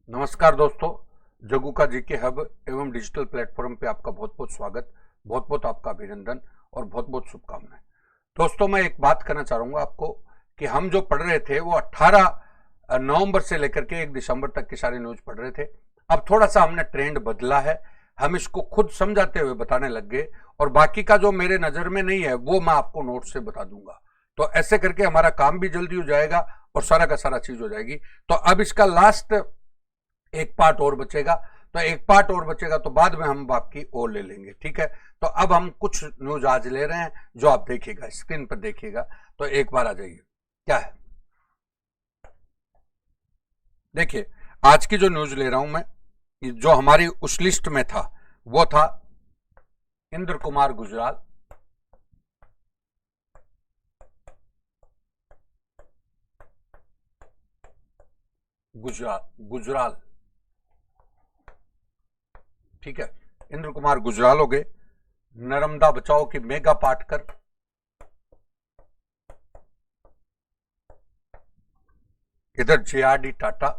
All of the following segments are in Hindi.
नमस्कार दोस्तों, जग्गू का जीके हब एवं डिजिटल प्लेटफॉर्म पे आपका बहुत बहुत स्वागत, बहुत बहुत आपका अभिनंदन और बहुत बहुत शुभकामनाएं। दोस्तों, मैं एक बात करना चाहूँगा आपको कि हम जो पढ़ रहे थे वो 18 नवंबर से लेकर के 1 दिसंबर तक की सारी न्यूज पढ़ रहे थे। अब थोड़ा सा हमने ट्रेंड बदला है, हम इसको खुद समझाते हुए बताने लग गए और बाकी का जो मेरे नज़र में नहीं है वो मैं आपको नोट से बता दूंगा। तो ऐसे करके हमारा काम भी जल्दी हो जाएगा और सारा का सारा चीज हो जाएगी। तो अब इसका लास्ट एक पार्ट और बचेगा, तो एक पार्ट और बचेगा तो बाद में हम बाकी और ले लेंगे, ठीक है। तो अब हम कुछ न्यूज आज ले रहे हैं जो आप देखिएगा, स्क्रीन पर देखिएगा। तो एक बार आ जाइए, क्या है देखिए। आज की जो न्यूज ले रहा हूं मैं, जो हमारी उस लिस्ट में था वो था इंद्र कुमार गुजराल। गुजराल, ठीक है। इंद्र कुमार गुजराल हो गए। नर्मदा बचाओ की मेगा पाटकर, इधर जेआरडी टाटा,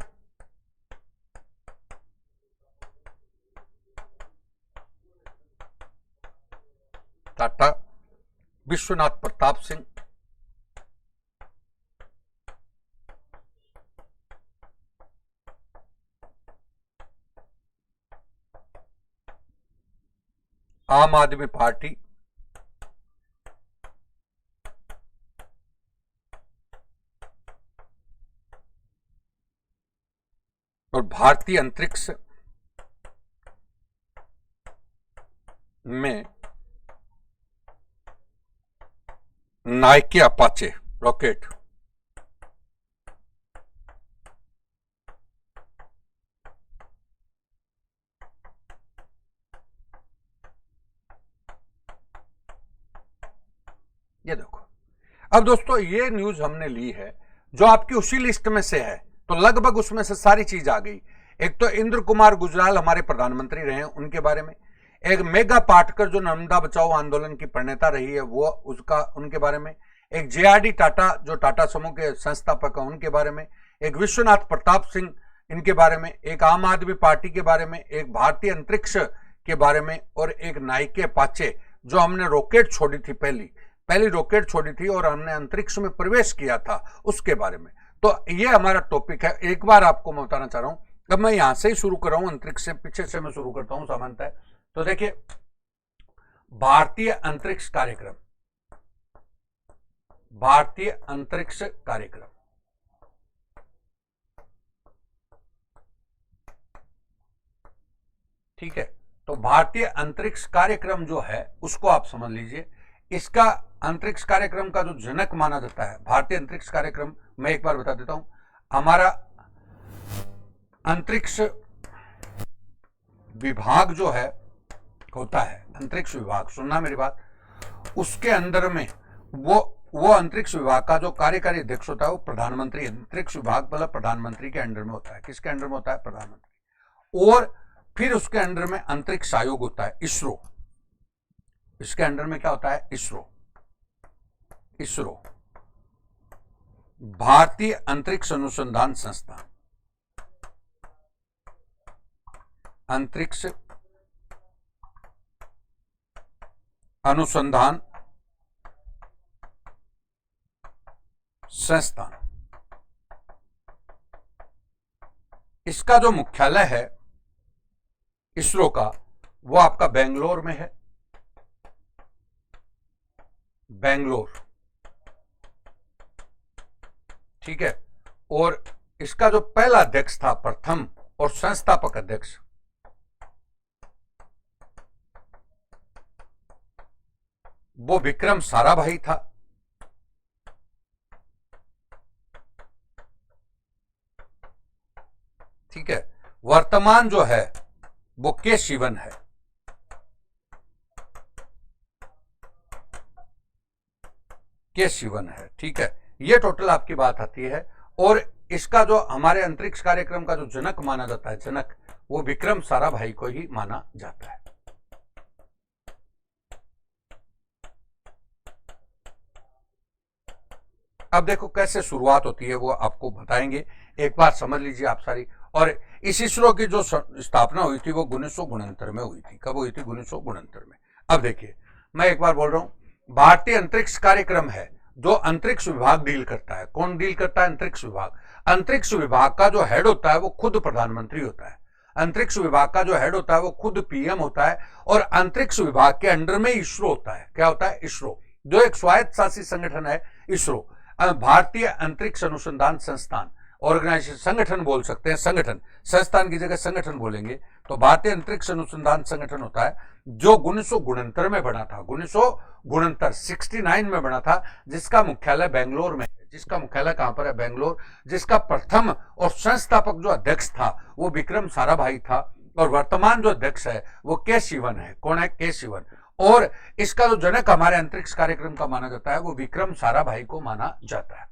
विश्वनाथ प्रताप सिंह, आम आदमी पार्टी, और भारतीय अंतरिक्ष में नाइके अपाचे रॉकेट। ये देखो, अब दोस्तों ये न्यूज हमने ली है जो आपकी उसी लिस्ट में से है, तो लगभग उसमें से सारी चीज आ गई। एक तो इंद्र कुमार गुजराल हमारे प्रधानमंत्री रहे हैं, उनके बारे में। एक मेगा पाटकर जो नर्मदा बचाओ आंदोलन की प्रणेता रही है वो, उसका उनके बारे में। एक जेआरडी टाटा जो टाटा समूह के संस्थापक हैं उनके बारे में। एक विश्वनाथ प्रताप सिंह इनके बारे में। एक आम आदमी पार्टी के बारे में। एक भारतीय अंतरिक्ष के बारे में। और एक नाइके अपाचे जो हमने रॉकेट छोड़ी थी, पहली रॉकेट छोड़ी थी और हमने अंतरिक्ष में प्रवेश किया था, उसके बारे में। तो ये हमारा टॉपिक है। एक बार आपको मैं बताना चाह रहा हूं, अब मैं यहां से ही शुरू कर रहा हूं, अंतरिक्ष से पीछे से मैं शुरू करता हूं सामान्यतः। तो देखिए, भारतीय अंतरिक्ष कार्यक्रम, भारतीय अंतरिक्ष कार्यक्रम, ठीक है। तो भारतीय अंतरिक्ष कार्यक्रम जो है उसको आप समझ लीजिए। इसका अंतरिक्ष कार्यक्रम का जो जनक माना जाता है, भारतीय अंतरिक्ष कार्यक्रम, मैं एक बार बता देता हूं। हमारा अंतरिक्ष विभाग जो है होता है, अंतरिक्ष विभाग, सुनना मेरी बात, उसके अंदर में वो अंतरिक्ष विभाग का जो कार्यकारी अध्यक्ष होता है वो प्रधानमंत्री, अंतरिक्ष विभाग मतलब प्रधानमंत्री के अंडर में होता है। किसके अंडर में होता है? प्रधानमंत्री। और फिर उसके अंडर में अंतरिक्ष आयोग होता है, इसरो। इसके अंडर में क्या होता है? इसरो, भारतीय अंतरिक्ष अनुसंधान संस्थान, अंतरिक्ष अनुसंधान संस्थान। इसका जो मुख्यालय है इसरो का, वो आपका बेंगलोर में है, बेंगलोर, ठीक है। और इसका जो पहला अध्यक्ष था, प्रथम और संस्थापक अध्यक्ष, वो विक्रम साराभाई था। ठीक है। वर्तमान जो है वो के शिवन है। के शिवन है, ठीक है। ये टोटल आपकी बात आती है। और इसका जो हमारे अंतरिक्ष कार्यक्रम का जो जनक माना जाता है, जनक, वो विक्रम साराभाई को ही माना जाता है। अब देखो कैसे शुरुआत होती है वो आपको बताएंगे, एक बार समझ लीजिए आप सारी। और इस इसरो की जो स्थापना हुई थी वो 1969 में हुई थी। कब हुई थी? 1969 में। अब देखिए, मैं एक बार बोल रहा हूं, भारतीय अंतरिक्ष कार्यक्रम है जो अंतरिक्ष विभाग डील करता है। कौन डील करता है? अंतरिक्ष विभाग। अंतरिक्ष विभाग का जो हेड होता है वो खुद प्रधानमंत्री होता है। अंतरिक्ष विभाग का जो हेड होता है वो खुद पीएम होता है। और अंतरिक्ष विभाग के अंडर में इसरो होता है। क्या होता है? इसरो, जो एक स्वायत्त शासित संगठन है। इसरो भारतीय अंतरिक्ष अनुसंधान संस्थान, ऑर्गेनाइजेशन, संगठन बोल सकते हैं, संगठन, संस्थान की जगह संगठन बोलेंगे तो भारतीय अंतरिक्ष अनुसंधान संगठन होता है, जो 1969 में बना था। 1969 में बना था, जिसका मुख्यालय बेंगलोर में है। जिसका मुख्यालय कहां पर है? बेंगलोर। जिसका प्रथम और संस्थापक जो अध्यक्ष था वो विक्रम साराभाई था, और वर्तमान जो अध्यक्ष है वो के शिवन है। कौन है? के शिवन। और इसका जो जनक हमारे अंतरिक्ष कार्यक्रम का माना जाता है वो विक्रम साराभाई को माना जाता है।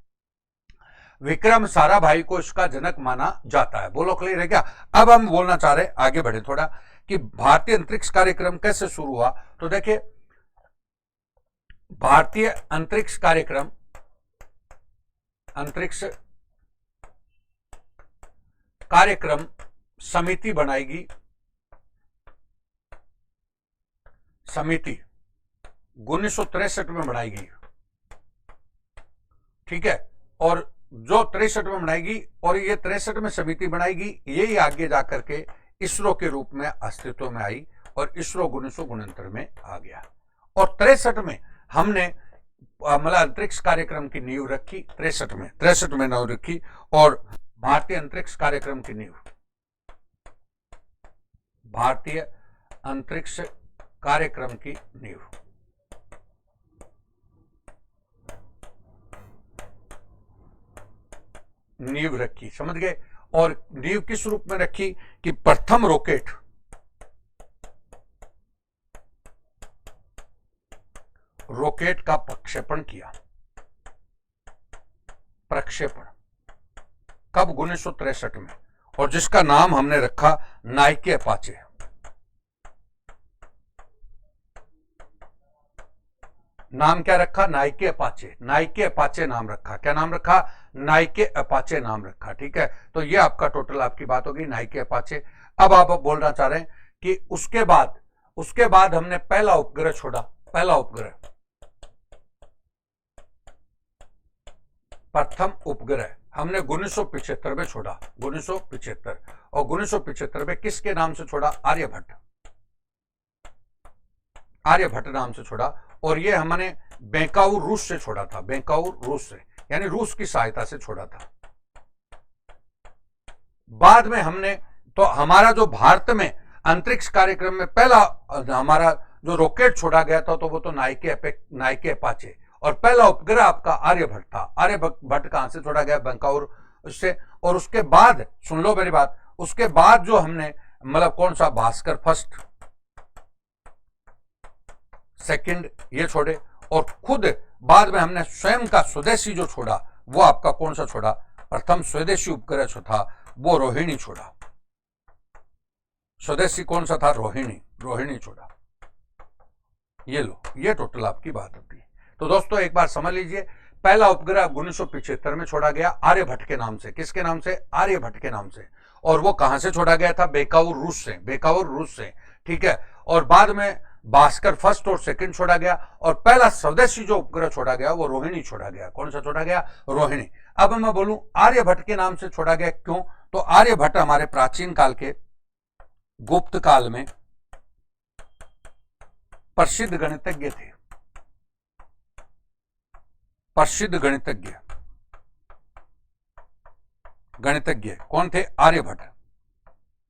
विक्रम साराभाई को इसका जनक माना जाता है। बोलो, क्लियर है क्या? अब हम बोलना चाह रहे, आगे बढ़े थोड़ा, कि भारतीय अंतरिक्ष कार्यक्रम कैसे शुरू हुआ। तो देखिए, भारतीय अंतरिक्ष कार्यक्रम, अंतरिक्ष कार्यक्रम समिति बनाएगी। समिति 1963 में बनाएगी, ठीक है। और जो 63 में बनाएगी, और ये 63 में समिति बनाएगी, यही आगे जाकर के इसरो के रूप में अस्तित्व में आई, और इसरो 1969 में आ गया। और 63 में हमने मतलब अंतरिक्ष कार्यक्रम की नींव रखी। 63 में नींव रखी, और भारतीय अंतरिक्ष कार्यक्रम की नींव, भारतीय अंतरिक्ष कार्यक्रम की नींव रखी, समझ गए। और नींव किस रूप में रखी कि प्रथम रॉकेट का प्रक्षेपण किया। प्रक्षेपण कब? 1963 में, और जिसका नाम हमने रखा नाइके अपाचे। नाम क्या रखा? Nike Apache. नाइके अपाचे नाम रखा। क्या नाम रखा? नाइके अपाचे नाम रखा, ठीक है। तो ये आपका टोटल आपकी बात होगी, नाइके अपाचे। अब आप बोलना चाह रहे हैं कि उसके बाद हमने पहला उपग्रह छोड़ा। पहला उपग्रह, प्रथम उपग्रह हमने 1975 में छोड़ा। 1975, और 1975 में किसके नाम से छोड़ा? आर्यभट्ट। आर्यभट्ट नाम से छोड़ा, और ये हमने बेंकाउर रूस से छोड़ा था। बेंकाउर रूस से, यानी रूस की सहायता से छोड़ा था। बाद में हमने, तो हमारा जो भारत में अंतरिक्ष कार्यक्रम में पहला हमारा जो रॉकेट छोड़ा गया था तो वो तो नाइके अपाचे, और पहला उपग्रह आपका आर्यभट्ट था। आर्यभट्ट कहां से छोड़ा गया? बेंकाउर से। और उसके बाद, सुन लो मेरी बात, उसके बाद जो हमने मतलब कौन सा? भास्कर फर्स्ट, सेकंड, ये छोड़े। और खुद बाद में हमने स्वयं का स्वदेशी जो छोड़ा वो आपका कौन सा छोड़ा? प्रथम स्वदेशी उपग्रह जो था वो रोहिणी छोड़ा। स्वदेशी कौन सा था? रोहिणी छोड़ा। ये लो, ये टोटल आपकी बात होती है। तो दोस्तों एक बार समझ लीजिए, पहला उपग्रह 1975 में छोड़ा गया आर्यभट्ट के नाम से। किसके नाम से? आर्यभट्ट के नाम से। और वो कहां से छोड़ा गया था? बेंकाउर रूस से। बेंकाउर रूस से, ठीक है। और बाद में भास्कर फर्स्ट और सेकंड छोड़ा गया, और पहला स्वदेशी जो उपग्रह छोड़ा गया वो रोहिणी छोड़ा गया। कौन सा छोड़ा गया? रोहिणी। अब मैं बोलूं आर्यभट्ट के नाम से छोड़ा गया, क्यों? तो आर्यभट्ट हमारे प्राचीन काल के, गुप्त काल में प्रसिद्ध गणितज्ञ थे। प्रसिद्ध गणितज्ञ कौन थे? आर्यभट्ट,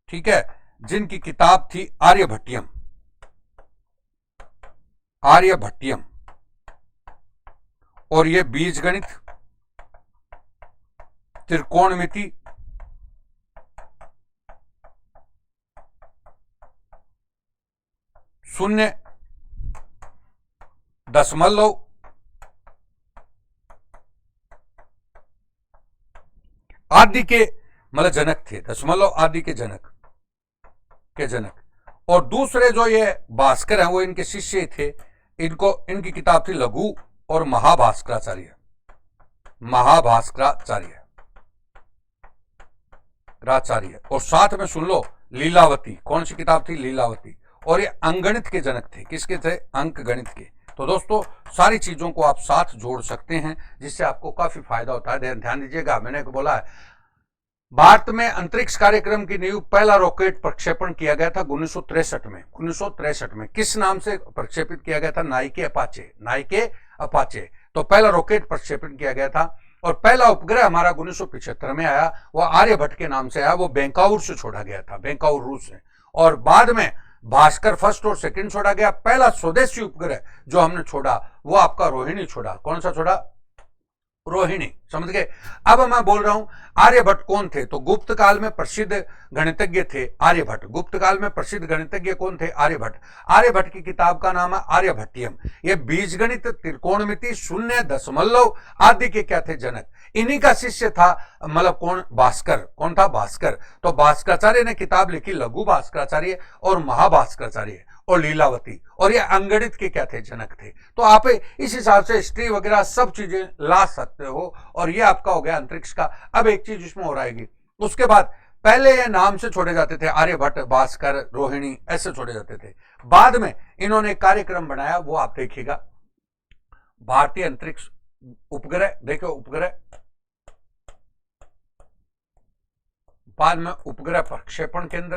ठीक है। जिनकी किताब थी आर्यभट्टियम। और ये बीज गणित, त्रिकोणमिति, शून्य, दशमलव, आदि के मतलब जनक थे। दशमलव आदि के जनक। और दूसरे जो ये भास्कर हैं वो इनके शिष्य थे। इनकी किताब थी लघु और महाभास्कराचार्य। राचार्य, और साथ में सुन लो लीलावती। कौन सी किताब थी? लीलावती। और ये अंकगणित के जनक थे। किसके थे? अंक गणित के। तो दोस्तों सारी चीजों को आप साथ जोड़ सकते हैं, जिससे आपको काफी फायदा होता है। ध्यान दीजिएगा, मैंने बोला है भारत में अंतरिक्ष कार्यक्रम की नींव, पहला रॉकेट प्रक्षेपण किया गया था 1963 में। 1963 में किस नाम से प्रक्षेपित किया गया था? Nike Apache. Nike Apache. तो पहला रॉकेट प्रक्षेपण किया गया था। और पहला उपग्रह हमारा 1975 में आया, वो आर्यभट्ट के नाम से आया। वो बैंकाउर से छोड़ा गया था, बैंकाउर रूस से। और बाद में भास्कर फर्स्ट और सेकंड छोड़ा गया। पहला स्वदेशी उपग्रह जो हमने छोड़ा वो आपका रोहिणी छोड़ा। कौन सा छोड़ा? रोहिणी। समझ गए? अब मैं बोल रहा हूं आर्यभट्ट कौन थे? तो गुप्त काल में प्रसिद्ध गणितज्ञ थे आर्यभट्ट। गुप्त काल में प्रसिद्ध गणितज्ञ कौन थे? आर्यभट्ट। आर्यभट्ट की किताब का नाम है आर्यभट्टियम। ये बीजगणित, त्रिकोणमिति, शून्य, दशमलव आदि के क्या थे? जनक। इन्हीं का शिष्य था मतलब कौन? भास्कर। कौन था? भास्कर। तो भास्कराचार्य ने किताब लिखी लघु भास्कराचार्य और महाभास्कराचार्य और लीलावती। और ये अंगणित के क्या थे? जनक थे। तो आप इस हिसाब से हिस्ट्री वगैरह सब चीजें ला सकते हो। और ये आपका हो गया अंतरिक्ष का। अब एक चीज इसमें और आएगी, उसके बाद पहले ये नाम से छोड़े जाते थे, आर्यभट्ट, भास्कर, रोहिणी, ऐसे छोड़े जाते थे। बाद में इन्होंने कार्यक्रम बनाया, वो आप देखिएगा, भारतीय अंतरिक्ष उपग्रह। देखो उपग्रह, बाद में उपग्रह प्रक्षेपण केंद्र,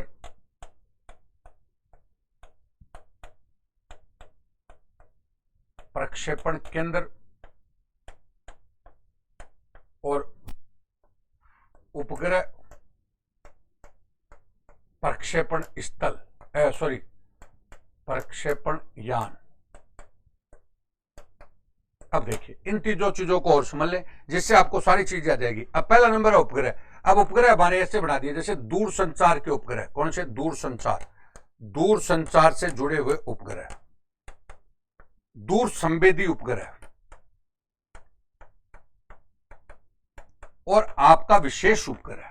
प्रक्षेपण केंद्र और उपग्रह प्रक्षेपण स्थल, प्रक्षेपण यान। अब देखिए इन तीनों चीजों को और समझ लें, जिससे आपको सारी चीजें आ जाएगी। अब पहला नंबर है उपग्रह। अब उपग्रह हमारे ऐसे बना दिए जैसे दूर संचार के उपग्रह। कौन से? दूर संचार। दूर संचार से जुड़े हुए उपग्रह, दूर संवेदी उपग्रह, और आपका विशेष उपग्रह।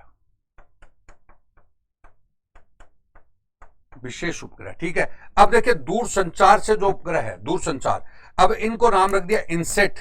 विशेष उपग्रह, ठीक है। अब देखिए दूर संचार से जो उपग्रह है, दूर संचार, अब इनको नाम रख दिया इनसेट।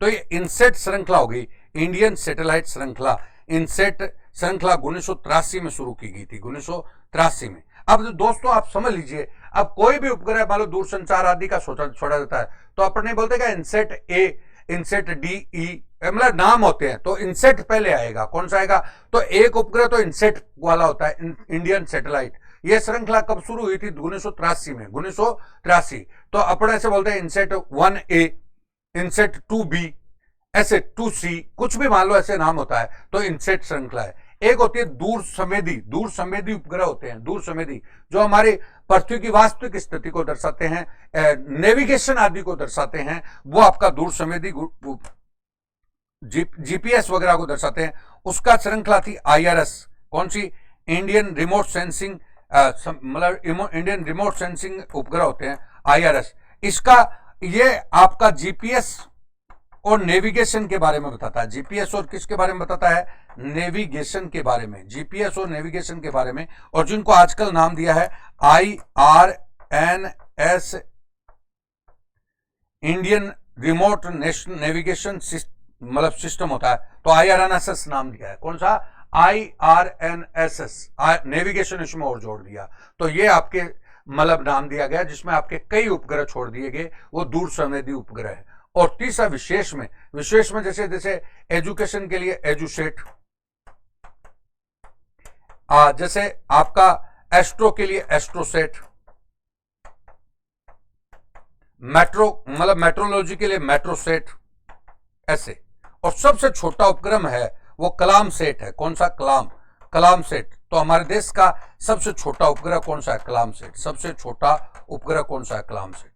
तो ये इनसेट श्रृंखला हो गई, इंडियन सैटेलाइट श्रृंखला। इनसेट श्रृंखला 1983 में शुरू की गई थी, 1983 में। अब दोस्तों आप समझ लीजिए, अब कोई भी उपग्रह मान लो दूर संचार आदि का छोड़ा जाता है तो अपन नहीं बोलते क्या इनसेट ए, इनसेट डी, ई, मतलब नाम होते हैं, तो इनसेट पहले आएगा। कौन सा आएगा? तो एक उपग्रह तो इनसेट वाला होता है, इंडियन सैटेलाइट। यह श्रृंखला कब शुरू हुई थी? 1983 में, 1983। तो अपन ऐसे बोलते हैं इनसेट 1A, इनसेट 2B, ऐसे 2C, कुछ भी मान लो ऐसे नाम होता है, तो इनसेट श्रृंखला है। एक होती है दूर संवेदी। दूर संवेदी उपग्रह होते हैं, दूर संवेदी, जो हमारी पृथ्वी की वास्तविक स्थिति को दर्शाते हैं, नेविगेशन आदि को दर्शाते हैं, वो आपका दूर संवेदी जीपीएस वगैरह को दर्शाते हैं। उसका श्रृंखला थी IRS। कौन सी? इंडियन रिमोट सेंसिंग, मतलब इंडियन रिमोट सेंसिंग उपग्रह होते हैं, IRS। इसका ये आपका जीपीएस और नेविगेशन के बारे में बताता है। जीपीएस और किसके बारे में बताता है? नेविगेशन के बारे में, जीपीएस और नेविगेशन के बारे में। और जिनको आजकल नाम दिया है IRNS, इंडियन रिमोट नेविगेशन मतलब सिस्टम होता है, तो IRNSS नाम दिया है। कौन सा? IRNSS, नेविगेशन इसमें और जोड़ दिया। तो ये आपके मतलब नाम दिया गया, जिसमें आपके कई उपग्रह छोड़ दिए गए, वो दूर संवेदी उपग्रह है। और तीसरा विशेष में, विशेष में जैसे जैसे एजुकेशन के लिए एजुसेट, जैसे आपका एस्ट्रो के लिए एस्ट्रोसेट, मेट्रो मतलब मेट्रोलॉजी के लिए मेट्रोसेट, ऐसे। और सबसे छोटा उपग्रह है वो कलाम सेट है। कौन सा? कलाम, कलाम सेट। तो हमारे देश का सबसे छोटा उपग्रह कौन सा है? कलाम सेट। सबसे छोटा उपग्रह कौन सा है? कलाम सेट।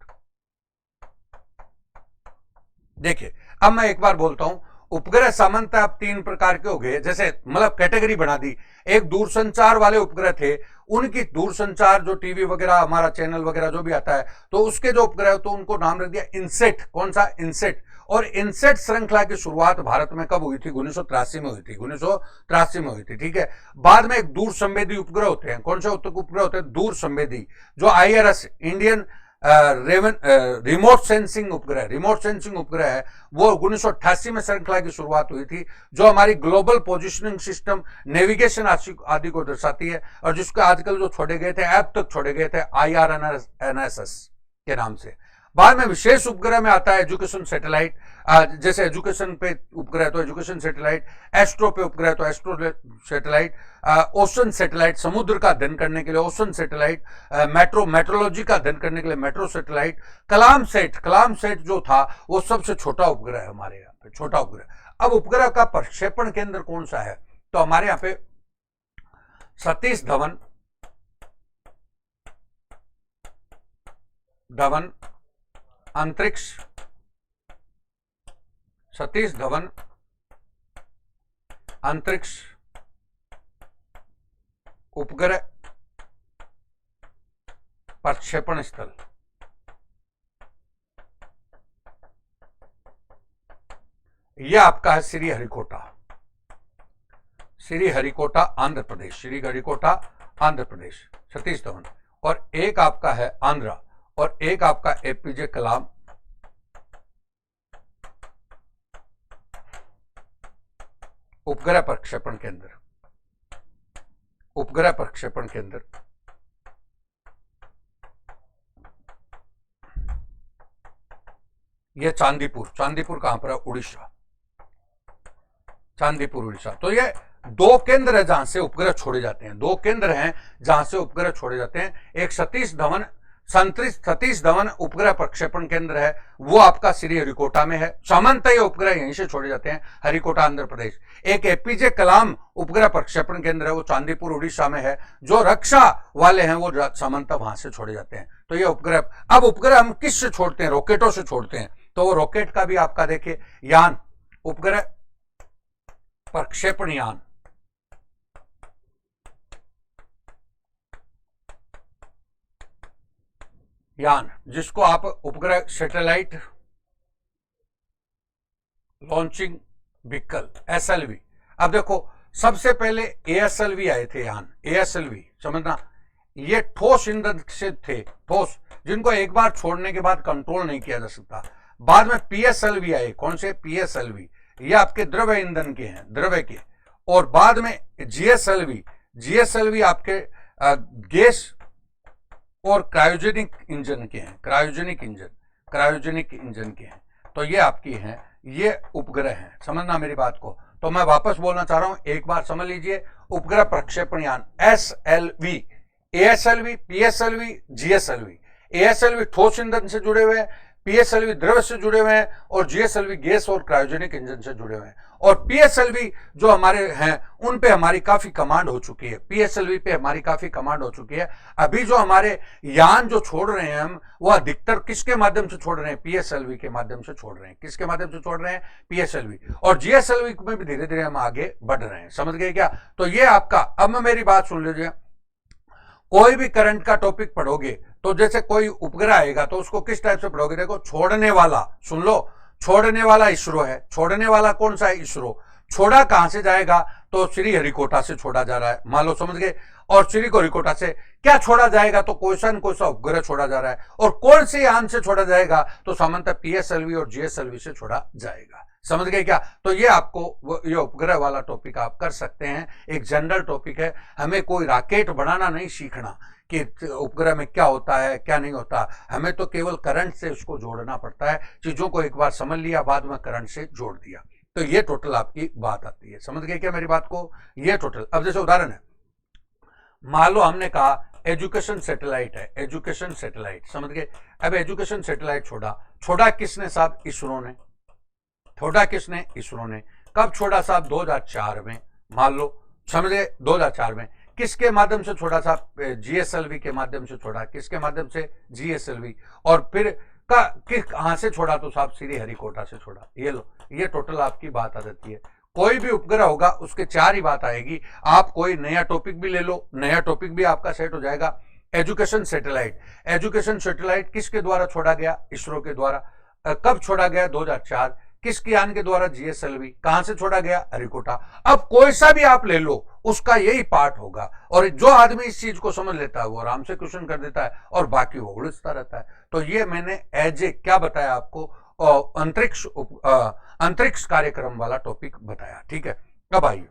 देखिए अब मैं एक बार बोलता हूं, उपग्रह सामान्यतः आप तीन प्रकार के हो गए, जैसे मतलब कैटेगरी बना दी। एक दूरसंचार वाले उपग्रह थे, उनकी दूरसंचार जो टीवी वगैरह हमारा चैनल वगैरह जो भी आता है, तो उसके जो उपग्रह तो उनको नाम रख दिया इनसेट। कौन सा? इनसेट। और इनसेट श्रृंखला की शुरुआत भारत में कब हुई थी? 1983 में हुई थी, 1983 में हुई थी, ठीक है। बाद में एक दूर संवेदी उपग्रह होते हैं। कौन से उपग्रह होते हैं? दूर संवेदी, जो IRS, इंडियन रिमोट सेंसिंग उपग्रह है, वो 1988 में श्रृंखला की शुरुआत हुई थी, जो हमारी ग्लोबल पोजिशनिंग सिस्टम, नेविगेशन आदि को दर्शाती है, और जिसको आजकल जो छोड़े गए थे, ऐप तक छोड़े गए थे IRNSS के नाम से। बाद में विशेष उपग्रह में आता है एजुकेशन सैटेलाइट, जैसे एजुकेशन पे उपग्रह तो एजुकेशन सैटेलाइट, एस्ट्रो पे उपग्रह तो एस्ट्रो सैटेलाइट, ओशन सैटेलाइट समुद्र का अध्ययन करने के लिए ओशन सैटेलाइट, मेट्रोलॉजी का अध्ययन करने के लिए मेट्रो सैटेलाइट, कलाम सेट जो था वो सबसे छोटा उपग्रह है हमारे यहाँ पे, छोटा उपग्रह। अब उपग्रह का प्रक्षेपण केंद्र कौन सा है, तो हमारे यहाँ पे सतीश धवन अंतरिक्ष उपग्रह प्रक्षेपण स्थल, यह आपका है श्रीहरिकोटा आंध्र प्रदेश, सतीश धवन। और एक आपका है आंध्रा, और एक आपका APJ कलाम उपग्रह प्रक्षेपण केंद्र। यह चांदीपुर कहां पर है, उड़ीसा, उड़ीसा। तो ये दो केंद्र है जहां से उपग्रह छोड़े जाते हैं, एक सतीश धवन उपग्रह प्रक्षेपण केंद्र है, वो आपका श्रीहरिकोटा में है। सामान्यतः ये उपग्रह यहीं से छोड़े जाते हैं, हरिकोटा आंध्र प्रदेश। एक APJ कलाम उपग्रह प्रक्षेपण केंद्र है, वो चांदीपुर उड़ीसा में है। जो रक्षा वाले हैं वो सामान्यतः वहां से छोड़े जाते हैं। तो ये उपग्रह, अब उपग्रह हम किस से छोड़ते हैं, रॉकेटों से छोड़ते हैं। तो वो रॉकेट का भी आपका देखिए, यान, उपग्रह प्रक्षेपण यान, जिसको आप उपग्रह सैटेलाइट लॉन्चिंग व्हीकल SLV। अब देखो, सबसे पहले ASLV आए थे यान, ASLV समझना, ये ठोस ईंधन से थे, ठोस, जिनको एक बार छोड़ने के बाद कंट्रोल नहीं किया जा सकता। बाद में PSLV आए, कौन से PSLV, ये आपके द्रव ईंधन के हैं, द्रव्य के। और बाद में GSLV आपके गैस और क्रायोजेनिक इंजन के हैं, क्रायोजेनिक इंजन के हैं। तो ये आपकी हैं, ये उपग्रह हैं, समझना मेरी बात को। तो मैं वापस बोलना चाह रहा हूं, एक बार समझ लीजिए, उपग्रह प्रक्षेपण यान SLV, ASLV, PSLV, GSLV। ASLV ठोस ईंधन से जुड़े हुए हैं, PSLV द्रव से जुड़े हुए हैं, और GSLV गैस और क्रायोजेनिक इंजन से जुड़े हुए हैं। और PSLV जो हमारे हैं, उन पे हमारी काफी कमांड हो चुकी है, PSLV पे हमारी काफी कमांड हो चुकी है। अभी जो हमारे यान जो छोड़ रहे हैं हम, वो अधिकतर किसके माध्यम से छोड़ रहे हैं, PSLV के माध्यम से छोड़ रहे हैं। किसके माध्यम से छोड़ रहे हैं, PSLV। और GSLV में भी धीरे धीरे हम आगे बढ़ रहे हैं, समझ गए क्या। तो ये आपका, अब मेरी बात सुन लीजिए, कोई भी करंट का टॉपिक पढ़ोगे तो जैसे कोई उपग्रह आएगा तो उसको किस टाइप से पढ़ोगे, देखो, छोड़ने वाला, सुन लो, छोड़ने वाला इसरो है। छोड़ने वाला कौन सा है, इसरो। छोड़ा कहां से जाएगा, तो श्रीहरिकोटा से छोड़ा जा रहा है, मान लो, समझ गए। और श्रीहरिकोटा से क्या छोड़ा जाएगा, तो कोई सा उपग्रह छोड़ा जा रहा है। और कौन से यान से छोड़ा जाएगा, तो सामान्यतः PSLV और GSLV से छोड़ा जाएगा, समझ गए क्या। तो ये आपको ये उपग्रह वाला टॉपिक आप कर सकते हैं, एक जनरल टॉपिक है। हमें कोई रॉकेट बनाना नहीं सीखना कि उपग्रह में क्या होता है क्या नहीं होता, हमें तो केवल करंट से उसको जोड़ना पड़ता है। चीजों को एक बार समझ लिया, बाद में करंट से जोड़ दिया, तो ये टोटल आपकी बात आती है, समझ गए क्या मेरी बात को। ये टोटल, अब जैसे उदाहरण है, मान लो हमने कहा एजुकेशन सैटेलाइट है, एजुकेशन सैटेलाइट, समझ गए। अब एजुकेशन सैटेलाइट छोड़ा किसने साहब, इसरो ने। छोड़ा किसने, इसरो ने। कब छोड़ा साहब, 2004 में, मान लो, समझे, 2004 में। किसके माध्यम से छोड़ा साहब, GSLV के माध्यम से छोड़ा। किसके माध्यम से, GSLV। और फिर कहां से छोड़ा, तो साहब श्रीहरिकोटा से छोड़ा। ये लो, ये टोटल आपकी बात आ जाती है। कोई भी उपग्रह होगा उसके 4 ही बात आएगी। आप कोई नया टॉपिक भी ले लो, नया टॉपिक भी आपका सेट हो जाएगा। एजुकेशन सैटेलाइट, एजुकेशन सैटेलाइट किसके द्वारा छोड़ा गया, इसरो के द्वारा। कब छोड़ा गया, 2004। किसकी आन के द्वारा? जीएसएलवी। कहां से छोड़ा गया? अरिकोटा। अब कोई सा भी आप ले लो, उसका यही पार्ट होगा, और जो आदमी इस चीज को समझ लेता है वो आराम से क्वेश्चन कर देता है, और बाकी वो उलझता रहता है। तो ये मैंने एज ए क्या बताया आपको, अंतरिक्ष कार्यक्रम वाला टॉपिक बताया। ठीक है, अब आइए,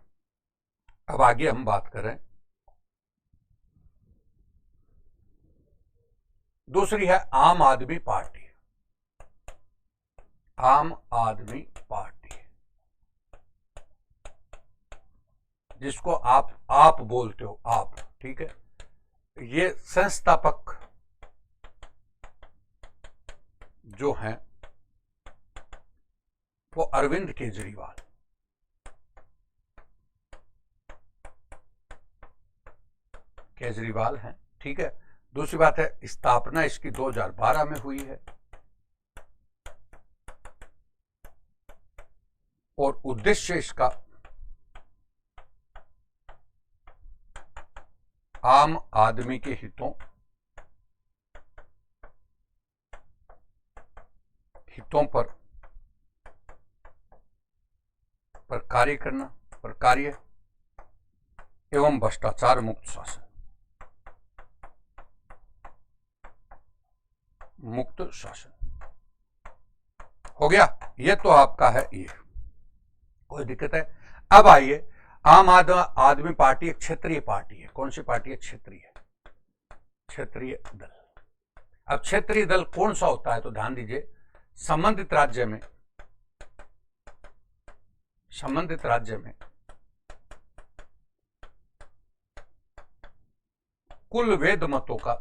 अब आगे हम बात करें। दूसरी है आम आदमी पार्टी। आम आदमी पार्टी, जिसको आप बोलते हो, आप। ठीक है, ये संस्थापक जो हैं वो अरविंद केजरीवाल। केजरीवाल हैं। ठीक है, दूसरी बात है स्थापना इसकी 2012 में हुई है, और उद्देश्य इसका आम आदमी के हितों पर कार्य करना, पर कार्य एवं भ्रष्टाचार मुक्त शासन, हो गया। ये तो आपका है, ये कोई दिक्कत है? अब आइए, आम आदमी पार्टी एक क्षेत्रीय पार्टी है। कौन सी पार्टी है? क्षेत्रीय दल। अब क्षेत्रीय दल कौन सा होता है? तो ध्यान दीजिए, संबंधित राज्य में कुल वेद मतों का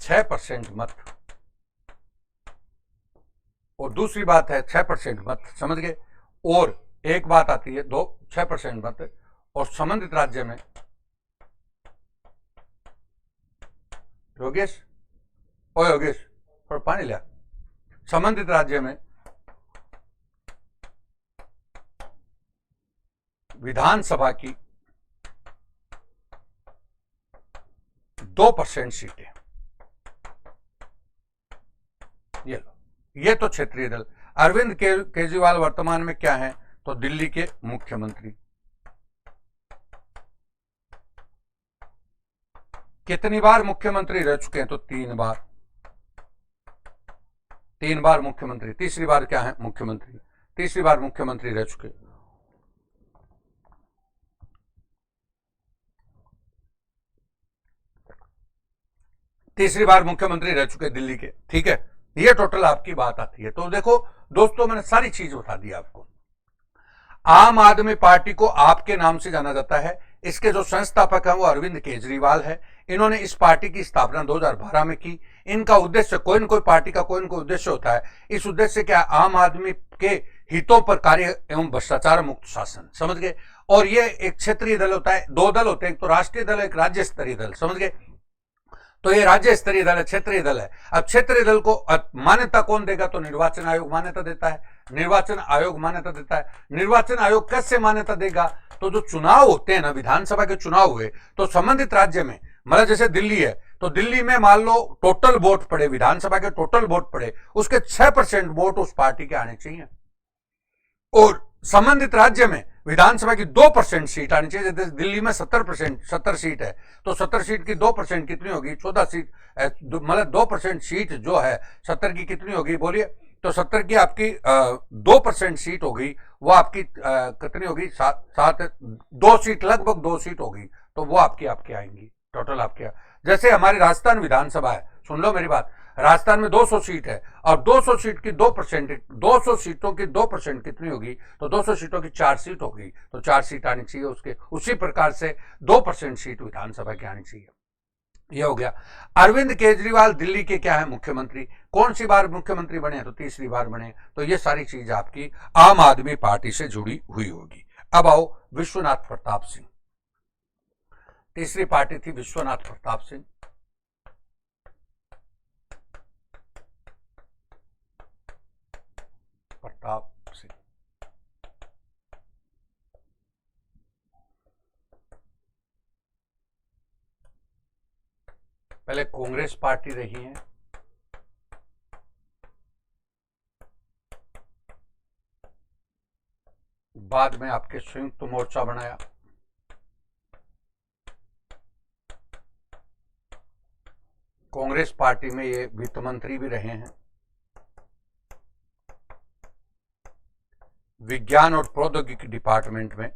6% मत, और दूसरी बात है 6% मत, समझ गए? और एक बात आती है 6% मत, और संबंधित राज्य में, योगेश, ओ योगेश थोड़ा पानी लिया, संबंधित राज्य में विधानसभा की 2% सीटें। ये लो, ये तो क्षेत्रीय दल। अरविंद केजरीवाल वर्तमान में क्या है? तो दिल्ली के मुख्यमंत्री। कितनी बार मुख्यमंत्री रह चुके हैं? तो 3 बार। 3 बार मुख्यमंत्री, तीसरी बार क्या है? मुख्यमंत्री। तीसरी बार मुख्यमंत्री रह चुके, तीसरी बार मुख्यमंत्री रह चुके दिल्ली के। ठीक है, ये टोटल आपकी बात आती है। तो देखो दोस्तों, मैंने सारी चीज बता दी आपको। आम आदमी पार्टी को आपके नाम से जाना जाता है। इसके जो संस्थापक हैं वो अरविंद केजरीवाल है। इन्होंने इस पार्टी की स्थापना 2012 में की। इनका उद्देश्य, कोई न कोई पार्टी का कोई न कोई उद्देश्य होता है। इस उद्देश्य क्या? आम आदमी के हितों पर कार्य एवं भ्रष्टाचार मुक्त शासन, समझ गए? और ये एक क्षेत्रीय दल होता है। 2 दल होते हैं, एक तो राष्ट्रीय दल, एक राज्य स्तरीय दल, समझ गए? तो ये राज्य स्तरीय दल है, क्षेत्रीय दल है। अब क्षेत्रीय दल को मान्यता कौन देगा? तो निर्वाचन आयोग मान्यता देता है। निर्वाचन आयोग मान्यता देता है। निर्वाचन आयोग कैसे मान्यता देगा? तो जो चुनाव होते हैं ना, विधानसभा के चुनाव हुए, तो संबंधित राज्य में, मतलब जैसे दिल्ली है, तो दिल्ली में मान लो टोटल वोट पड़े, विधानसभा के टोटल वोट पड़े, उसके 6% वोट उस पार्टी के आने चाहिए। और संबंधित राज्य में विधानसभा की 2% सीट आनी चाहिए। जैसे दिल्ली में 70 सीट है, तो 70 सीट की 2% कितनी होगी? 14 सीट, मतलब 2% सीट जो है 70 की कितनी होगी? बोलिए। तो 70 की आपकी 2% सीट होगी, वो आपकी कितनी होगी? 2 सीट, लगभग 2 सीट होगी, तो वो आपकी आएंगी टोटल आपके। जैसे हमारी राजस्थान विधानसभा है, सुन लो मेरी बात, राजस्थान में 200 सीट है, और 200 सीट की 2%, 200 सीटों की 2% कितनी होगी? तो 200 सीटों की 4 सीट होगी, तो 4 सीट आनी चाहिए उसके। उसी प्रकार से 2% सीट विधानसभा की आनी चाहिए। यह हो गया। अरविंद केजरीवाल दिल्ली के क्या है? मुख्यमंत्री। कौन सी बार मुख्यमंत्री बने? तो तीसरी बार बने। तो ये सारी चीज आपकी आम आदमी पार्टी से जुड़ी हुई होगी। अब आओ विश्वनाथ प्रताप सिंह। तीसरी पार्टी थी विश्वनाथ प्रताप सिंह। पहले कांग्रेस पार्टी रही है, बाद में आपके संयुक्त मोर्चा बनाया, कांग्रेस पार्टी में ये वित्त मंत्री भी रहे हैं, विज्ञान और प्रौद्योगिकी डिपार्टमेंट में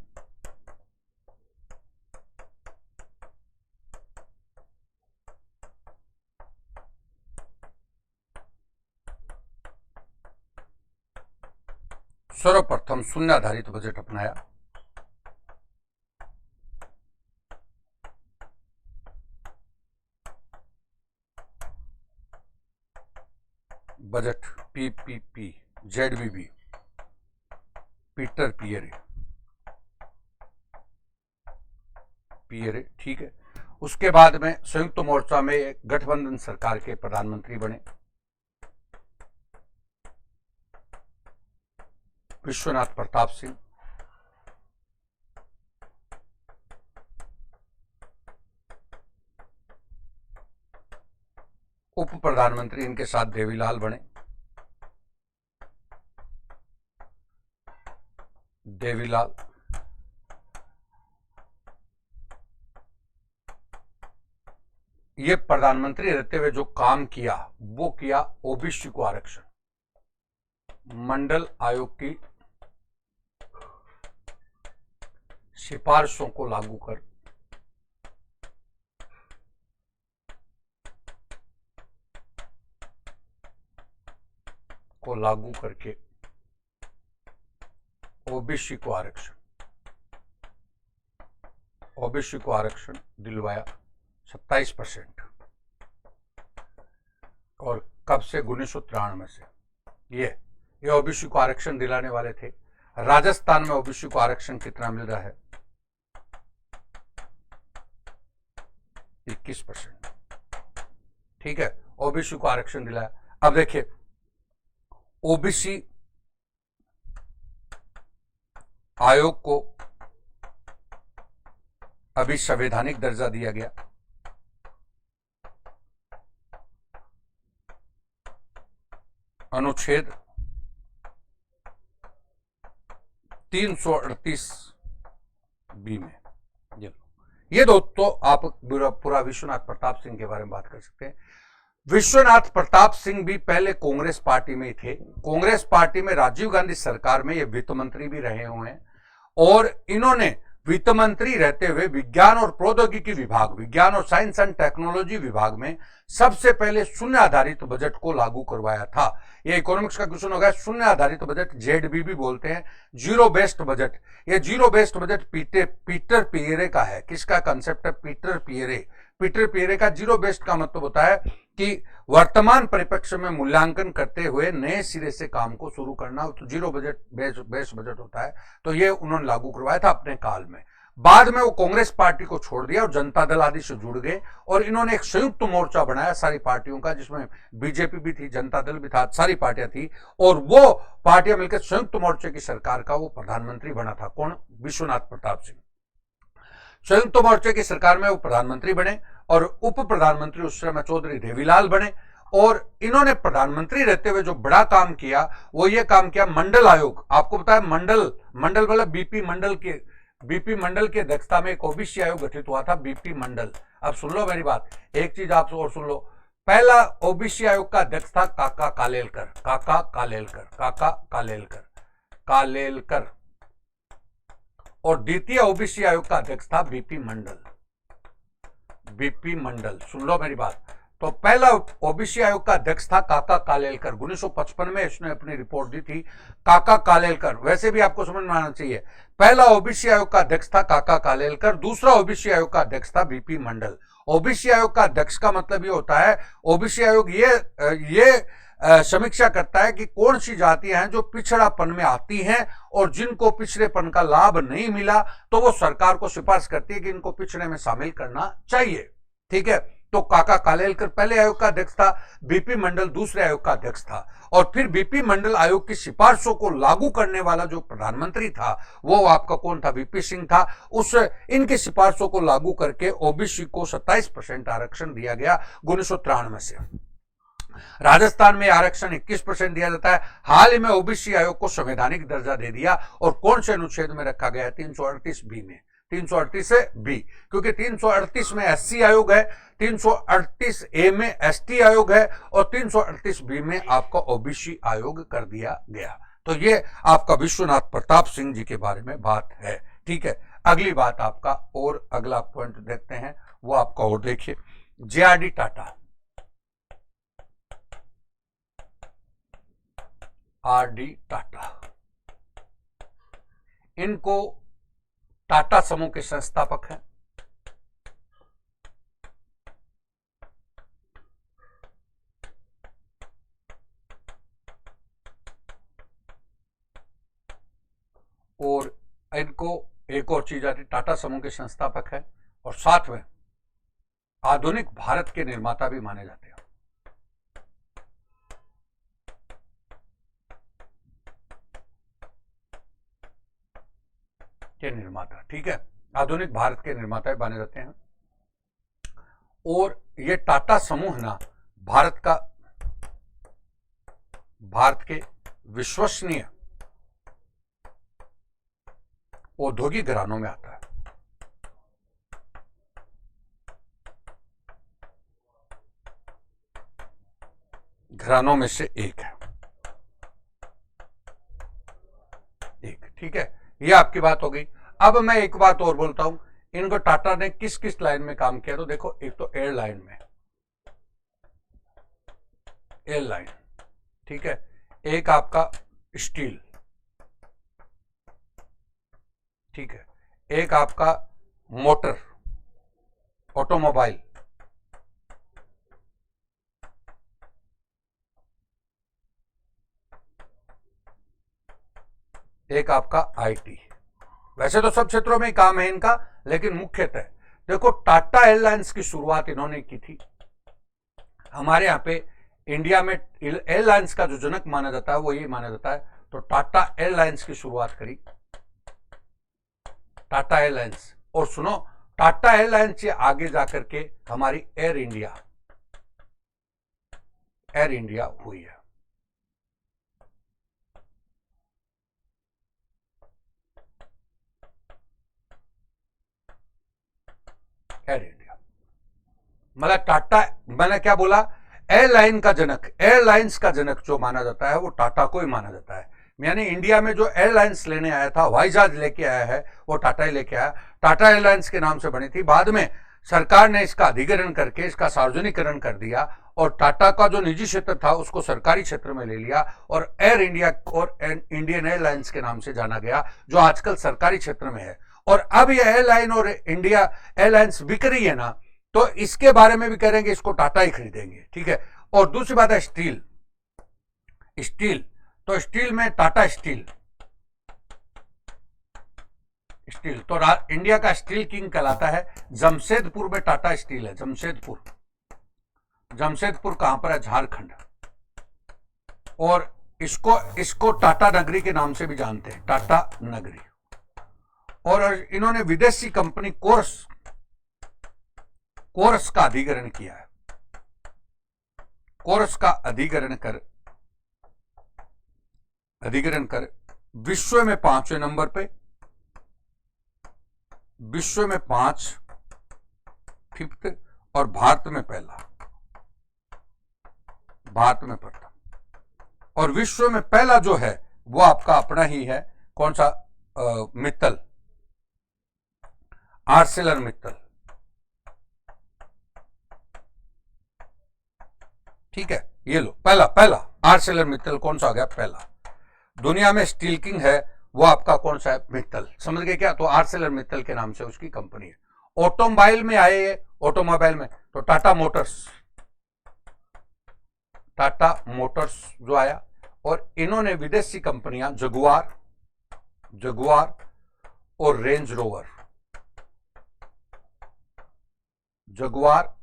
सर्वप्रथम शून्य आधारित बजट अपनाया, बजट पीपीपी जेडबीबी पीटर पियरे, ठीक है। उसके बाद में संयुक्त मोर्चा में गठबंधन सरकार के प्रधानमंत्री बने विश्वनाथ प्रताप सिंह, उप प्रधानमंत्री इनके साथ देवीलाल बने, देवीलाल, ये प्रधानमंत्री रहते हुए जो काम किया वो किया ओबीसी को आरक्षण, मंडल आयोग की सिफारिशों को लागू कर करके ओबीसी को आरक्षण दिलवाया 27%। और कब से? 1993 से ये ओबीसी को आरक्षण दिलाने वाले थे। राजस्थान में ओबीसी को आरक्षण कितना मिल रहा है? 21%, ठीक है। ओबीसी को आरक्षण दिलाया। अब देखिए, ओबीसी आयोग को अभी संवैधानिक दर्जा दिया गया, अनुच्छेद 338 बी में। ये दोस्तों आप पूरा विश्वनाथ प्रताप सिंह के बारे में बात कर सकते हैं। विश्वनाथ प्रताप सिंह भी पहले कांग्रेस पार्टी में थे। कांग्रेस पार्टी में राजीव गांधी सरकार में ये वित्त मंत्री भी रहे हुए हैं और इन्होंने वित्त मंत्री रहते हुए विज्ञान और प्रौद्योगिकी विभाग, विज्ञान और साइंस एंड टेक्नोलॉजी विभाग में सबसे पहले शून्य आधारित बजट को लागू करवाया था। ये इकोनॉमिक्स का क्वेश्चन होगा। शून्य आधारित बजट जेडबीबी बोलते हैं, जीरो बेस्ड बजट। ये zero based budget Peter Pierre का है। किसका कंसेप्ट है? पीटर पियरे का। जीरो बेस्ड का मतलब होता है कि वर्तमान परिप्रेक्ष्य में मूल्यांकन करते हुए नए सिरे से काम को शुरू करना, तो जीरो बजट बेस्ड बजट होता है। तो ये उन्होंने लागू करवाया था अपने काल में। बाद में वो कांग्रेस पार्टी को छोड़ दिया और जनता दल आदि से जुड़ गए और इन्होंने एक संयुक्त मोर्चा बनाया सारी पार्टियों का, जिसमें बीजेपी भी थी, जनता दल भी था, सारी पार्टियां थी और वो पार्टियां मिलकर संयुक्त मोर्चे की सरकार का वो प्रधानमंत्री बना था। कौन? विश्वनाथ प्रताप सिंह। संयुक्त मोर्चे की सरकार में वो प्रधानमंत्री बने और उप प्रधानमंत्री उस समय चौधरी देवीलाल बने। और इन्होंने प्रधानमंत्री रहते हुए जो बड़ा काम किया वो ये काम किया, मंडल आयोग। आपको पता है मंडल मतलब बीपी मंडल की अध्यक्षता में एक ओबीसी आयोग गठित हुआ था, बीपी मंडल। अब सुन लो मेरी बात, एक चीज आप और सुन लो। पहला ओबीसी आयोग का अध्यक्ष था काका कालेलकर और द्वितीय ओबीसी आयोग का अध्यक्ष था बीपी मंडल। सुन लो मेरी बात। तो पहला ओबीसी आयोग का अध्यक्ष था काका कालेलकर। 1955 में इसने अपनी रिपोर्ट दी थी, काका कालेलकर। वैसे भी आपको समझ में आना चाहिए, पहला ओबीसी आयोग का अध्यक्ष था काका कालेलकर, दूसरा ओबीसी आयोग का अध्यक्ष था बीपी मंडल। ओबीसी आयोग का अध्यक्ष का मतलब ये होता है, ओबीसी आयोग ये समीक्षा करता है कि कौन सी जातियां हैं जो पिछड़ापन में आती हैं और जिनको पिछड़ेपन का लाभ नहीं मिला, तो वो सरकार को सिफारिश करती है कि इनको पिछड़े में शामिल करना चाहिए। ठीक है, तो काका कालेलकर पहले आयोग का अध्यक्ष था, बीपी मंडल दूसरे आयोग का अध्यक्ष था, और फिर बीपी मंडल आयोग की सिफारिशों को लागू करने वाला जो प्रधानमंत्री था वो आपका कौन था, वीपी सिंह था। उस इनकी सिफारिशों को लागू करके ओबीसी को 27% आरक्षण दिया गया 1993 से। राजस्थान में आरक्षण 21% दिया जाता है। हाल ही में ओबीसी आयोग को संवैधानिक दर्जा दे दिया, और कौन से अनुच्छेद में रखा गया है, 338 बी में, 338 बी, क्योंकि 338 में एससी आयोग है, 338 ए में एसटी आयोग है, और 338 बी में आपका ओबीसी आयोग कर दिया गया। तो ये आपका विश्वनाथ प्रताप सिंह जी के बारे में बात है। ठीक है, अगली बात आपका और अगला पॉइंट देखते हैं, वो आपका और देखिए, जेआरडी टाटा, आरडी टाटा, इनको टाटा समूह के संस्थापक हैं। और इनको एक और चीज आती, टाटा समूह के संस्थापक हैं और साथ में आधुनिक भारत के निर्माता भी माने जाते हैं। के निर्माता, ठीक है, आधुनिक भारत के निर्माता भी माने जाते हैं। और ये टाटा समूह ना भारत के विश्वसनीय औद्योगिक घरानों में आता है। घरानों में से एक है, ठीक है, ये आपकी बात हो गई। अब मैं एक बात और बोलता हूं, इनको टाटा ने किस किस लाइन में काम किया, तो देखो, एक तो एयरलाइन में, एयरलाइन, ठीक है, एक आपका स्टील, ठीक है, एक आपका मोटर, ऑटोमोबाइल, एक आपका आईटी। वैसे तो सब क्षेत्रों में काम है इनका, लेकिन मुख्यतः देखो, टाटा एयरलाइंस की शुरुआत इन्होंने की थी। हमारे यहाँ पे इंडिया में एयरलाइंस का जो जनक माना जाता है वो यही माना जाता है, तो टाटा एयरलाइंस की शुरुआत करी टाटा एयरलाइंस। और सुनो, टाटा एयरलाइंस से आगे जाकर के हमारी एयर इंडिया हुई है। एयर इंडिया मतलब टाटा, मैंने क्या बोला, एयरलाइंस का जनक जो माना जाता है वो टाटा को ही माना जाता है। यानी इंडिया में जो एयरलाइंस लेने आया था, हवाई जहाज लेके आया है, वो टाटा ही लेके आया। टाटा एयरलाइंस के नाम से बनी थी, बाद में सरकार ने इसका अधिग्रहण करके इसका सार्वजनिकरण कर दिया, और टाटा का जो निजी क्षेत्र था उसको सरकारी क्षेत्र में ले लिया, और एयर इंडिया और इंडियन एयरलाइंस के नाम से जाना गया, जो आजकल सरकारी क्षेत्र में है। और अब ये एयरलाइन और इंडिया एयरलाइंस बिक रही है ना, तो इसके बारे में भी कह रहे हैं कि इसको टाटा ही खरीदेंगे, ठीक है। और दूसरी बात है स्टील, तो स्टील में टाटा स्टील तो इंडिया का स्टील किंग कहलाता है। जमशेदपुर में टाटा स्टील है, जमशेदपुर कहां पर है, झारखंड। और इसको टाटा नगरी के नाम से भी जानते हैं, टाटा नगरी। और इन्होंने विदेशी कंपनी कोरस का अधिग्रहण किया है, कोरस का अधिग्रहण कर विश्व में 5वें नंबर पे, विश्व में 5th, और भारत में प्रथम। और विश्व में पहला जो है वो आपका अपना ही है, कौन सा, मित्तल, आर्सेलर मित्तल, ठीक है। ये लो, पहला आर्सेलर मित्तल कौन सा आ गया, पहला। दुनिया में स्टील किंग है वो आपका कौन सा है, मित्तल, समझ गए क्या, तो आर्सेलर मित्तल के नाम से उसकी कंपनी है। ऑटोमोबाइल में आए, ऑटोमोबाइल में तो टाटा मोटर्स जो आया, और इन्होंने विदेशी कंपनियां जगुआर और range rover, Jaguar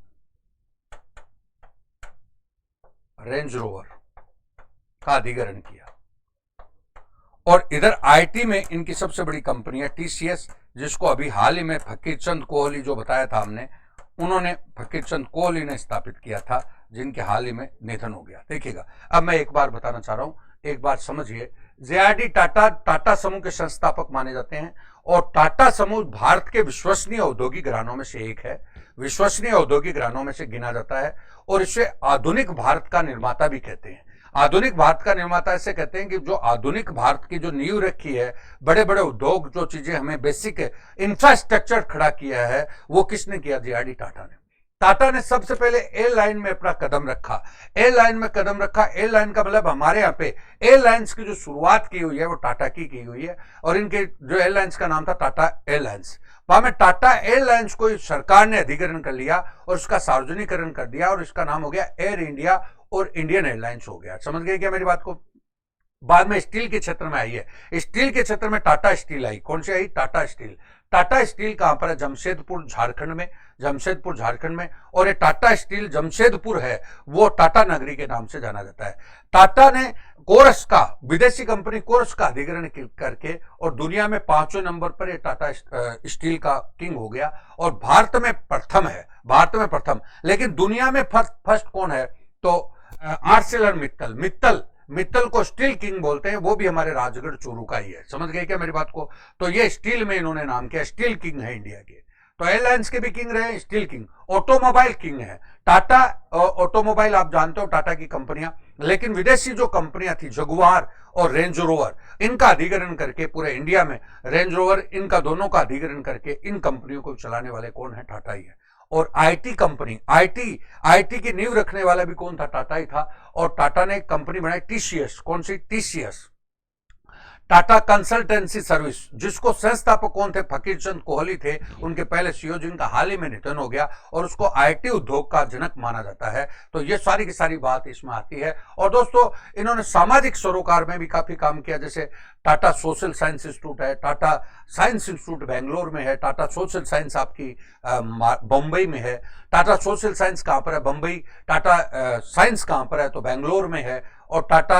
range rover का अधिग्रहण किया। और इधर आईटी में इनकी सबसे बड़ी कंपनी है टीसीएस, जिसको अभी हाल ही में फकीर चंद कोहली जो बताया था हमने, उन्होंने फकीर चंद कोहली ने स्थापित किया था, जिनके हाल ही में निधन हो गया। देखिएगा, अब मैं एक बार बताना चाह रहा हूं, एक बात समझिए। जेआरडी टाटा समूह के संस्थापक माने जाते हैं और टाटा समूह भारत के विश्वसनीय औद्योगिक घरानों में से एक है, विश्वसनीय औद्योगिक घरानों में से गिना जाता है और इसे आधुनिक भारत का निर्माता भी कहते हैं। आधुनिक भारत का निर्माता ऐसे कहते हैं कि जो आधुनिक भारत की जो नींव रखी है, बड़े बड़े उद्योग, जो चीजें हमें बेसिक इंफ्रास्ट्रक्चर खड़ा किया है, वो किसने किया? जेआरडी टाटा ने। टाटा ने सबसे पहले एयरलाइन में अपना कदम रखा। एयरलाइन में कदम रखा, एयरलाइन का मतलब हमारे यहाँ पे एयरलाइंस की जो शुरुआत की हुई है वो टाटा की हुई है और इनके जो एयरलाइंस का नाम था टाटा एयरलाइंस। वहां में टाटा एयरलाइंस को सरकार ने अधिग्रहण कर लिया और उसका सार्वजनिकरण कर दिया और इसका नाम हो गया एयर इंडिया और इंडियन एयरलाइंस हो गया। समझ गए क्या मेरी बात को? बाद में स्टील के क्षेत्र में आई है। स्टील के क्षेत्र में टाटा स्टील आई। कौन सी आई? टाटा स्टील। टाटा स्टील कहां पर है? जमशेदपुर झारखंड में। जमशेदपुर झारखंड में। और ये टाटा स्टील जमशेदपुर है, वो टाटा नगरी के नाम से जाना जाता है। टाटा ने कोरस का, विदेशी कंपनी कोरस का अधिग्रहण करके और दुनिया में 5वें नंबर पर ये टाटा स्टील का किंग हो गया और भारत में प्रथम है। भारत में प्रथम, लेकिन दुनिया में फर्स्ट कौन है? तो आर्सेलर मित्तल को स्टील किंग बोलते हैं, वो भी हमारे राजगढ़ चूरू का ही है। समझ गए क्या मेरी बात को? तो ये स्टील में इन्होंने नाम किया, स्टील किंग है इंडिया के। तो एयरलाइंस के भी किंग रहे, स्टील किंग। ऑटोमोबाइल किंग है टाटा। ऑटोमोबाइल आप जानते हो टाटा की कंपनियां, लेकिन विदेशी जो कंपनियां थी जगुआर और रेंज रोवर, इनका अधिग्रहण करके पूरे इंडिया में रेंज रोवर, इनका दोनों का अधिग्रहण करके इन कंपनियों को चलाने वाले कौन है? टाटा ही है। और आईटी कंपनी, आईटी की नींव रखने वाला भी कौन था? टाटा ही था। और टाटा ने एक कंपनी बनाई टीसीएस। कौन सी? टीसीएस, टाटा कंसल्टेंसी सर्विस, जिसको संस्थापक कौन थे? फकीर चंद कोहली थे, उनके पहले सीईओ, जिनका हाल ही में निधन हो गया और उसको आईटी उद्योग का जनक माना जाता है। तो ये सारी की सारी बात इसमें आती है। और दोस्तों, इन्होंने सामाजिक सरोकार में भी काफी काम किया, जैसे टाटा सोशल साइंस इंस्टीट्यूट है, टाटा साइंस इंस्टीट्यूट बेंगलोर में है, टाटा सोशल साइंस आपकी बम्बई में है। टाटा सोशल साइंस कहां पर है? बम्बई। टाटा साइंस कहां पर है? तो बेंगलोर में है। और टाटा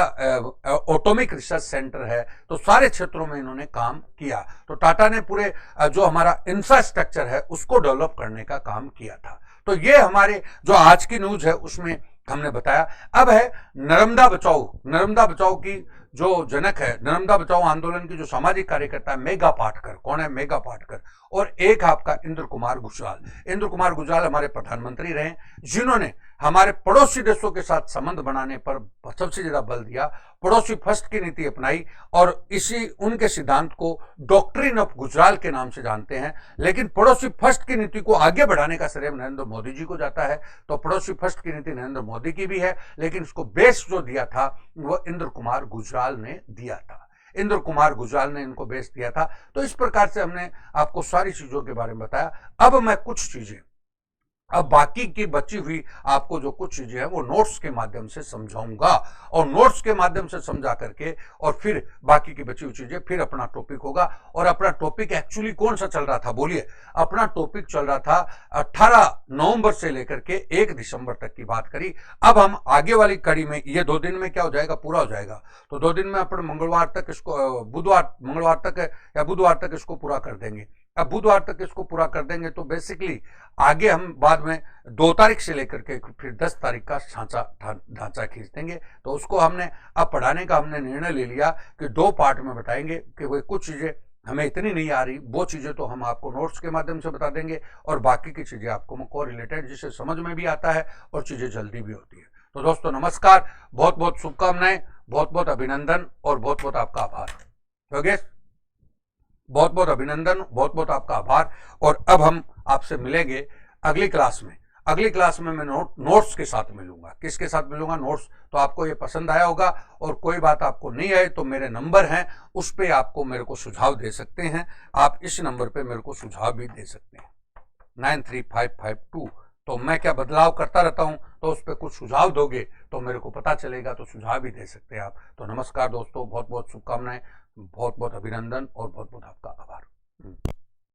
ऑटोमिक रिसर्च सेंटर है। तो सारे क्षेत्रों में इन्होंने काम किया। तो टाटा ने पूरे जो हमारा इंफ्रास्ट्रक्चर है उसको डेवलप करने का काम किया था। तो ये हमारे जो आज की न्यूज है उसमें हमने बताया। अब है नर्मदा बचाओ। नर्मदा बचाओ की जो जनक है, नर्मदा बचाओ आंदोलन की जो सामाजिक कार्यकर्ता है, मेघा पाटकर। कौन है? मेघा पाटकर। और एक आपका इंद्र कुमार गुजराल। इंद्र कुमार गुजराल हमारे प्रधानमंत्री रहे, जिन्होंने हमारे पड़ोसी देशों के साथ संबंध बनाने पर सबसे ज्यादा बल दिया, पड़ोसी फर्स्ट की नीति अपनाई और इसी उनके सिद्धांत को डॉक्ट्रिन ऑफ गुजराल के नाम से जानते हैं। लेकिन पड़ोसी फर्स्ट की नीति को आगे बढ़ाने का श्रेय नरेंद्र मोदी जी को जाता है। तो पड़ोसी फर्स्ट की नीति नरेंद्र मोदी की भी है, लेकिन इसको बेस जो दिया था वो इंद्र कुमार गुजराल ने दिया था। इंद्र कुमार गुजराल ने इनको बेस दिया था। तो इस प्रकार से हमने आपको सारी चीजों के बारे में बताया। अब मैं कुछ चीजें, अब बाकी की बची हुई आपको जो कुछ चीजें हैं वो नोट्स के माध्यम से समझाऊंगा और नोट्स के माध्यम से समझा करके और फिर बाकी की बची हुई चीजें, फिर अपना टॉपिक होगा। और अपना टॉपिक एक्चुअली कौन सा चल रहा था? बोलिए। अपना टॉपिक चल रहा था 18 नवंबर से लेकर के 1 दिसंबर तक की बात करी। अब हम आगे वाली कड़ी में, ये 2 दिन में क्या हो जाएगा? पूरा हो जाएगा। तो 2 दिन में अपन मंगलवार तक इसको, मंगलवार तक या बुधवार तक इसको पूरा कर देंगे। अब बुधवार तक इसको पूरा कर देंगे तो बेसिकली आगे हम बाद में 2 तारीख से लेकर के फिर 10 तारीख का ढांचा खींच देंगे। तो उसको हमने अब पढ़ाने का हमने निर्णय ले लिया कि 2 पार्ट में बताएंगे कि वो कुछ चीजें हमें इतनी नहीं आ रही, वो चीजें तो हम आपको नोट्स के माध्यम से बता देंगे और बाकी की चीजें आपको को रिलेटेड, जिसे समझ में भी आता है और चीजें जल्दी भी होती है। तो दोस्तों नमस्कार, बहुत बहुत शुभकामनाएं, बहुत बहुत अभिनंदन और बहुत बहुत आपका आभार। योगेश, बहुत बहुत अभिनंदन, बहुत बहुत आपका आभार। और अब हम आपसे मिलेंगे अगली क्लास में। अगली क्लास में मैं नोट्स के साथ मिलूंगा। किसके साथ मिलूंगा? नोट्स। तो आपको ये पसंद आया होगा और कोई बात आपको नहीं आए तो मेरे नंबर हैं, उस पर आपको मेरे को सुझाव दे सकते हैं। आप इस नंबर पे मेरे को सुझाव भी दे सकते हैं, 93552। तो मैं क्या बदलाव करता रहता हूं, तो उस पर कुछ सुझाव दोगे तो मेरे को पता चलेगा, तो सुझाव भी दे सकते हैं आप। तो नमस्कार दोस्तों, बहुत बहुत शुभकामनाएं, बहुत बहुत अभिनंदन और बहुत बहुत आपका आभार।